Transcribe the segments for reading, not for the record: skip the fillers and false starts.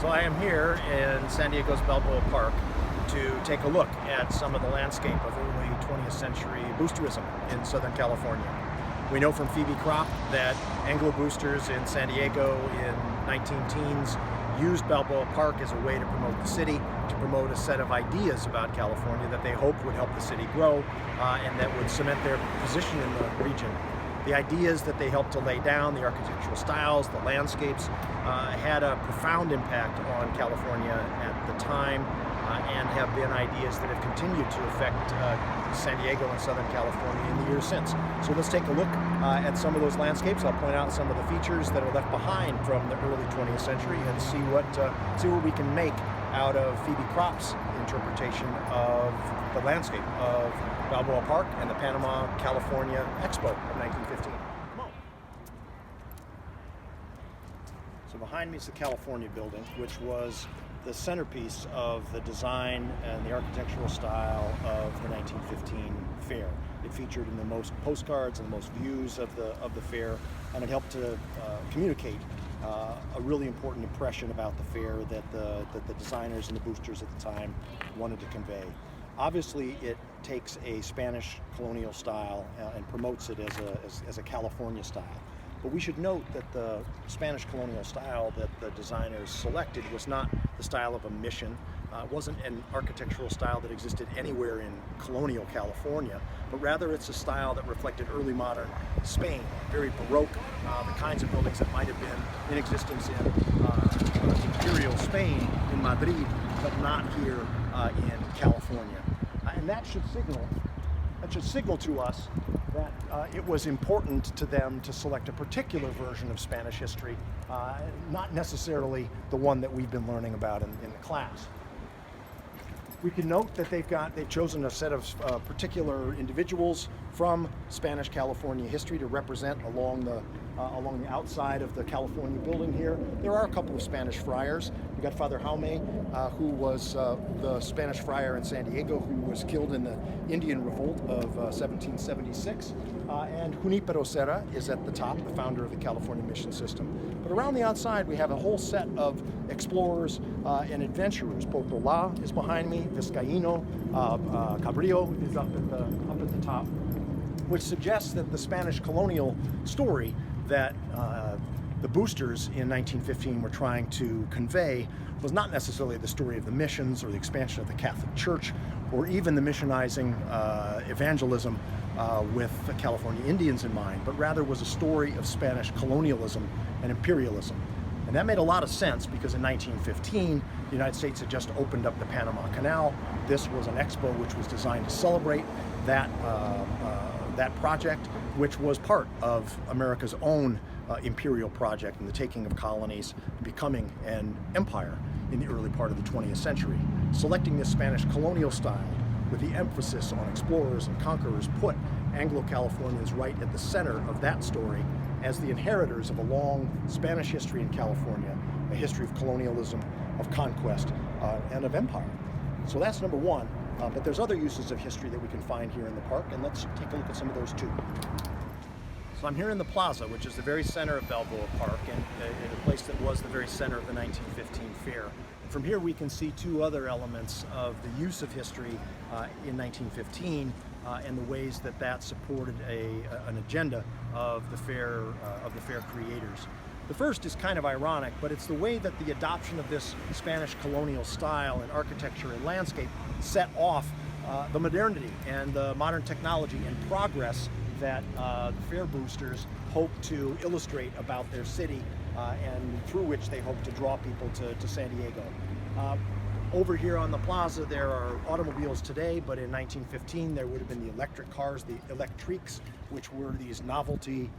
So I am here in San Diego's Balboa Park to take a look at some of the landscape of early 20th century boosterism in Southern California. We know from Phoebe Kropp that Anglo boosters in San Diego in 19-teens used Balboa Park as a way to promote the city, to promote a set of ideas about California that they hoped would help the city grow and that would cement their position in the region. The ideas that they helped to lay down, the architectural styles, the landscapes, had a profound impact on California at the time and have been ideas that have continued to affect San Diego and Southern California in the years since. So let's take a look at some of those landscapes. I'll point out some of the features that are left behind from the early 20th century and see what we can make out of Phoebe Kropp's interpretation of the landscape of Balboa Park and the Panama California Expo of 1915. Come on. So behind me is the California building, which was the centerpiece of the design and the architectural style of the 1915 fair. It featured in the most postcards and the most views of the fair, and it helped to communicate a really important impression about the fair that the designers and the boosters at the time wanted to convey. Obviously, it takes a Spanish colonial style and promotes it as a California style. But we should note that the Spanish colonial style that the designers selected was not the style of a mission. It wasn't an architectural style that existed anywhere in colonial California, but rather it's a style that reflected early modern Spain, very Baroque, the kinds of buildings that might have been in existence in imperial Spain, in Madrid, but not here in California. And that should signal to us that it was important to them to select a particular version of Spanish history, not necessarily the one that we've been learning about in the class. We can note that they've chosen a set of particular individuals from Spanish California history to represent along the outside of the California building here. There are a couple of Spanish friars. We got Father Jaume, who was the Spanish friar in San Diego who was killed in the Indian Revolt of 1776. And Junipero Serra is at the top, the founder of the California Mission System. But around the outside, we have a whole set of explorers and adventurers. Portola is behind me, Vizcaíno, Cabrillo is up at the top, which suggests that the Spanish colonial story that the boosters in 1915 were trying to convey was not necessarily the story of the missions or the expansion of the Catholic Church or even the missionizing evangelism with the California Indians in mind, but rather was a story of Spanish colonialism and imperialism. And that made a lot of sense because in 1915, the United States had just opened up the Panama Canal. This was an expo which was designed to celebrate that project, which was part of America's own imperial project in the taking of colonies, becoming an empire in the early part of the 20th century. Selecting this Spanish colonial style with the emphasis on explorers and conquerors put Anglo-Californians right at the center of that story as the inheritors of a long Spanish history in California, a history of colonialism, of conquest, and of empire. So that's number one, but there's other uses of history that we can find here in the park, and let's take a look at some of those too. So I'm here in the plaza, which is the very center of Balboa Park, and in a place that was the very center of the 1915 fair. From here we can see two other elements of the use of history in 1915 and the ways that supported an agenda of the fair creators. The first is kind of ironic, but it's the way that the adoption of this Spanish colonial style in architecture and landscape set off the modernity and the modern technology and progress that the fair boosters hope to illustrate about their city and through which they hope to draw people to San Diego. Over here on the plaza there are automobiles today, but in 1915 there would have been the electric cars, the electriques, which were these novelty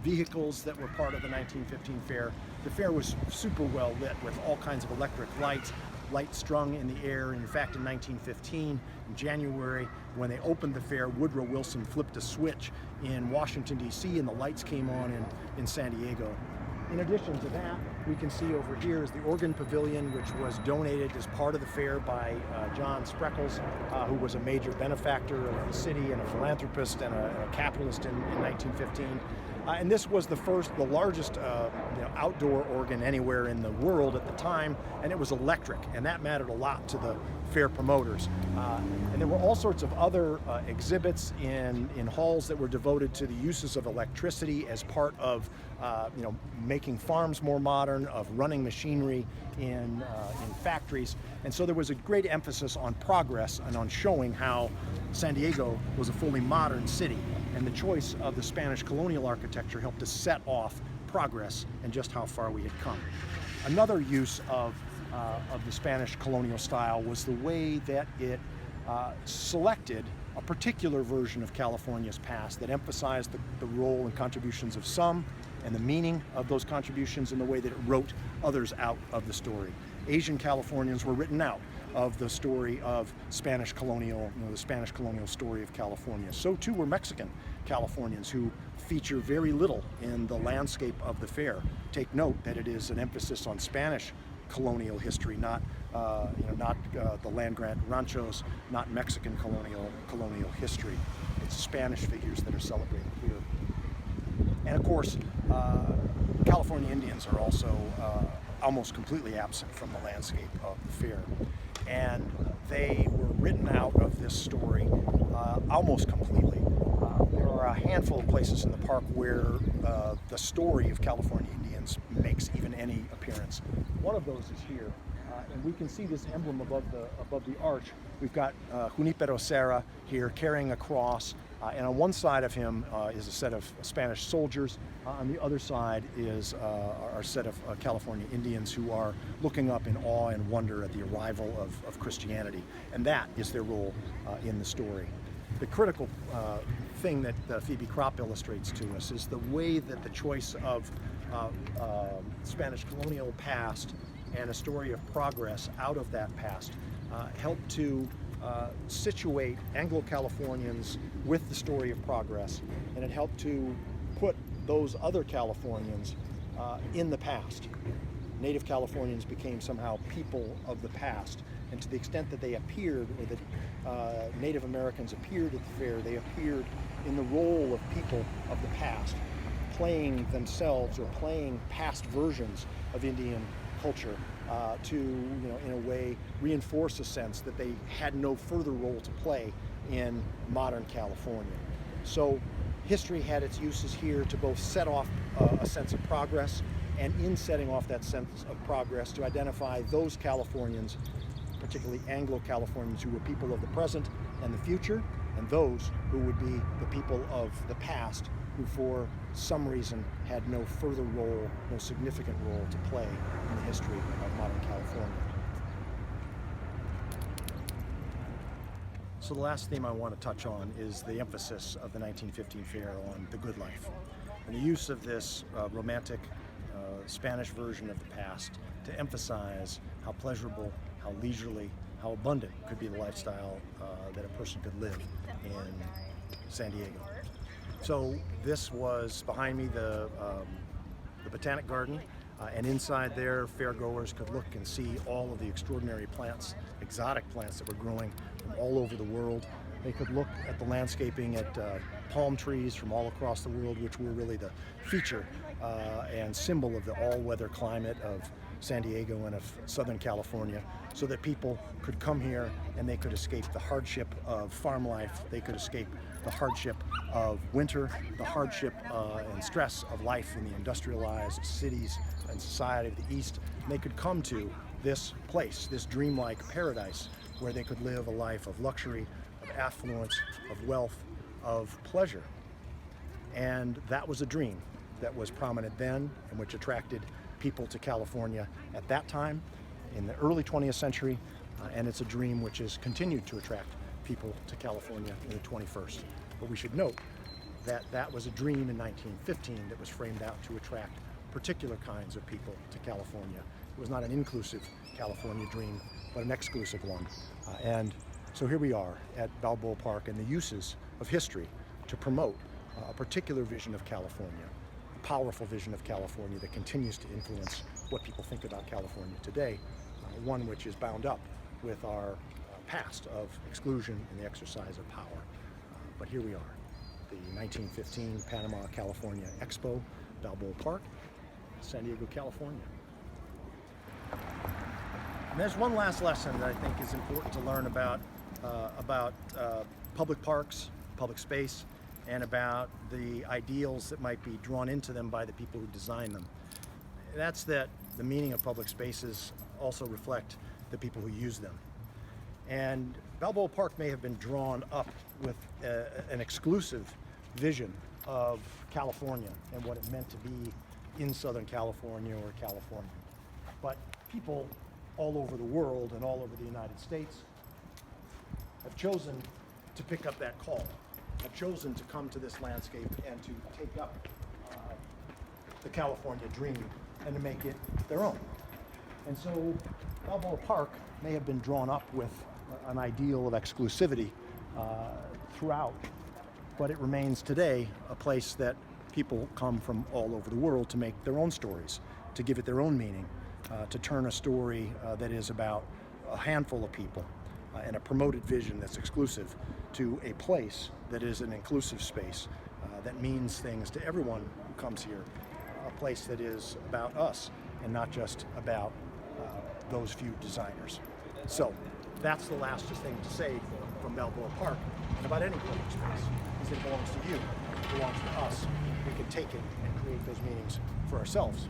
vehicles that were part of the 1915 fair. The fair was super well lit with all kinds of electric lights strung in the air. In fact, in 1915, in January, when they opened the fair, Woodrow Wilson flipped a switch in Washington, D.C., and the lights came on in San Diego. In addition to that, we can see over here is the organ pavilion, which was donated as part of the fair by John Spreckles, who was a major benefactor of the city and a philanthropist and a capitalist in 1915. And this was the largest outdoor organ anywhere in the world at the time, and it was electric, and that mattered a lot to the fair promoters. And there were all sorts of other exhibits in halls that were devoted to the uses of electricity as part of making farms more modern, of running machinery in factories. And so there was a great emphasis on progress and on showing how San Diego was a fully modern city. And the choice of the Spanish colonial architecture helped to set off progress and just how far we had come. Another use of the Spanish colonial style was the way that it selected a particular version of California's past that emphasized the role and contributions of some and the meaning of those contributions and the way that it wrote others out of the story. Asian Californians were written out of the story of Spanish colonial, the Spanish colonial story of California. So too were Mexican Californians, who feature very little in the landscape of the fair. Take note that it is an emphasis on Spanish colonial history, not the land grant ranchos, not Mexican colonial history. It's Spanish figures that are celebrated here. And of course, California Indians are also almost completely absent from the landscape of the fair. And they were written out of this story almost completely. There are a handful of places in the park where the story of California Indians makes even any appearance. One of those is here, and we can see this emblem above the arch. We've got Junipero Serra here carrying a cross, and on one side of him is a set of Spanish soldiers. On the other side is our set of California Indians who are looking up in awe and wonder at the arrival of Christianity, and that is their role in the story. The critical thing that Phoebe Kropp illustrates to us is the way that the choice of Spanish colonial past and a story of progress out of that past helped to situate Anglo-Californians with the story of progress, and it helped to put those other Californians in the past. Native Californians became somehow people of the past, and to the extent that they appeared, or that Native Americans appeared at the fair, they appeared in the role of people of the past, playing themselves or playing past versions of Indian culture to, in a way, reinforce a sense that they had no further role to play in modern California. So history had its uses here to both set off a sense of progress, and in setting off that sense of progress, to identify those Californians, particularly Anglo-Californians, who were people of the present and the future, and those who would be the people of the past, who for some reason had no further role, no significant role to play in the history of modern California. So the last theme I want to touch on is the emphasis of the 1915 fair on the good life, and the use of this romantic Spanish version of the past to emphasize how pleasurable, how leisurely, how abundant could be the lifestyle that a person could live in San Diego. So this was behind me, the Botanic Garden, and inside there fairgoers could look and see all of the extraordinary plants, exotic plants that were growing from all over the world. They could look at the landscaping, at palm trees from all across the world, which were really the feature and symbol of the all-weather climate of San Diego and of Southern California, so that people could come here and they could escape the hardship of farm life, they could escape the hardship of winter, the hardship and stress of life in the industrialized cities and society of the East, and they could come to this place, this dreamlike paradise, where they could live a life of luxury, of affluence, of wealth, of pleasure. And that was a dream that was prominent then, and which attracted people to California at that time in the early 20th century, and it's a dream which has continued to attract people to California in the 21st. But we should note that that was a dream in 1915 that was framed out to attract particular kinds of people to California. It was not an inclusive California dream, but an exclusive one. And so here we are at Balboa Park, and the uses of history to promote a particular vision of California, a powerful vision of California that continues to influence what people think about California today, one which is bound up with our past of exclusion and the exercise of power. But here we are, the 1915 Panama California Expo, Balboa Park, San Diego, California. And there's one last lesson that I think is important to learn about public parks, public space, and about the ideals that might be drawn into them by the people who design them. That's that the meaning of public spaces also reflect the people who use them. And Balboa Park may have been drawn up with an exclusive vision of California and what it meant to be in Southern California or California. But people all over the world and all over the United States have chosen to pick up that call, have chosen to come to this landscape and to take up the California dream and to make it their own. And so Balboa Park may have been drawn up with an ideal of exclusivity throughout, but it remains today a place that people come from all over the world to make their own stories, to give it their own meaning, to turn a story that is about a handful of people and a promoted vision that's exclusive to a place that is an inclusive space that means things to everyone who comes here, a place that is about us and not just about those few designers. So that's the last thing to say from Balboa Park and about any public space, is it belongs to you, it belongs to us. We can take it and create those meanings for ourselves.